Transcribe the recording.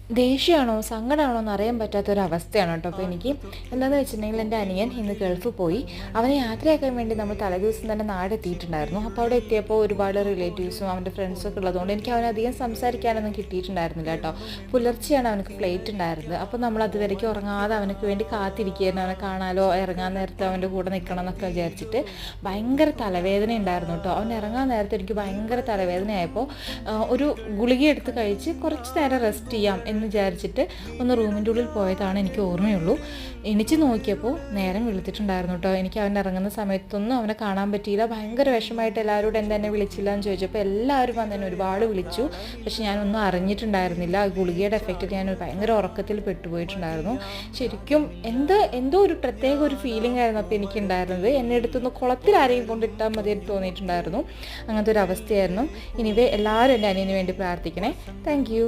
ദേഷ്യമാണോ സങ്കടമാണോ എന്ന് അറിയാൻ പറ്റാത്തൊരവസ്ഥയാണ് കേട്ടോ. അപ്പോൾ എനിക്ക് എന്താണെന്ന് വെച്ചിട്ടുണ്ടെങ്കിൽ എൻ്റെ അനിയൻ ഇന്ന് ഗൾഫിൽ പോയി. അവനെ യാത്രയാക്കാൻ വേണ്ടി നമ്മൾ തലേദിവസം തന്നെ നാടെത്തിയിട്ടുണ്ടായിരുന്നു. അപ്പോൾ അവിടെ എത്തിയപ്പോൾ ഒരുപാട് റിലേറ്റീവ്സും അവൻ്റെ ഫ്രണ്ട്സും ഒക്കെ ഉള്ളതുകൊണ്ട് എനിക്ക് അവനധികം സംസാരിക്കാനൊന്നും കിട്ടിയിട്ടുണ്ടായിരുന്നില്ല കേട്ടോ. പുലർച്ചെയാണ് അവനക്ക് ഫ്ലൈറ്റ് ഉണ്ടായിരുന്നത്. അപ്പോൾ നമ്മൾ അതുവരേക്കും ഉറങ്ങാതെ അവനക്ക് വേണ്ടി കാത്തിരിക്കുകയായിരുന്നു. അവനെ കാണാലോ, ഇറങ്ങാൻ നേരത്തെ അവൻ്റെ കൂടെ നിൽക്കണം എന്നൊക്കെ വിചാരിച്ചിട്ട് ഭയങ്കര തലവേദന ഉണ്ടായിരുന്നു കേട്ടോ. അവൻ ഇറങ്ങാൻ നേരത്തെ എനിക്ക് ഭയങ്കര തലവേദനയായപ്പോൾ ഒരു ഗുളിക എടുത്ത് കഴിച്ച് കുറച്ച് നേരം റെസ്റ്റ് ചെയ്യാം എന്ന് വിചാരിച്ചിട്ട് ഒന്ന് റൂമിൻ്റെ ഉള്ളിൽ പോയതാണ് എനിക്ക് ഓർമ്മയുള്ളൂ. എണിച്ച് നോക്കിയപ്പോൾ നേരം വെളുത്തിട്ടുണ്ടായിരുന്നു കേട്ടോ. എനിക്ക് അവൻ ഇറങ്ങുന്ന സമയത്തൊന്നും അവനെ കാണാൻ പറ്റിയില്ല. ഭയങ്കര വിഷമമായിട്ട് എല്ലാവരോടും എന്നെ വിളിച്ചില്ല എന്ന് ചോദിച്ചപ്പോൾ എല്ലാവരും വന്ന് എന്നെ ഒരുപാട് വിളിച്ചു. പക്ഷെ ഞാനൊന്നും അറിഞ്ഞിട്ടുണ്ടായിരുന്നില്ല. ഗുളികയുടെ എഫക്റ്റ് ഞാൻ ഭയങ്കര ഉറക്കത്തിൽ പെട്ടുപോയിട്ടുണ്ടായിരുന്നു. ശരിക്കും എന്തോ ഒരു പ്രത്യേക ഒരു ഫീലിംഗ് ആയിരുന്നു അപ്പോൾ എനിക്കുണ്ടായിരുന്നത്. എന്നെ എടുത്തൊന്ന് കുളത്തിൽ ആരെയും കൊണ്ടിട്ടാൽ മതി എന്ന് തോന്നിയിട്ടുണ്ടായിരുന്നു. അങ്ങനത്തെ ഒരു അവസ്ഥയായിരുന്നു. ഇനിവേ എല്ലാവരും എൻ്റെ അനിയന് വേണ്ടി പ്രാർത്ഥിക്കണേ. Thank you.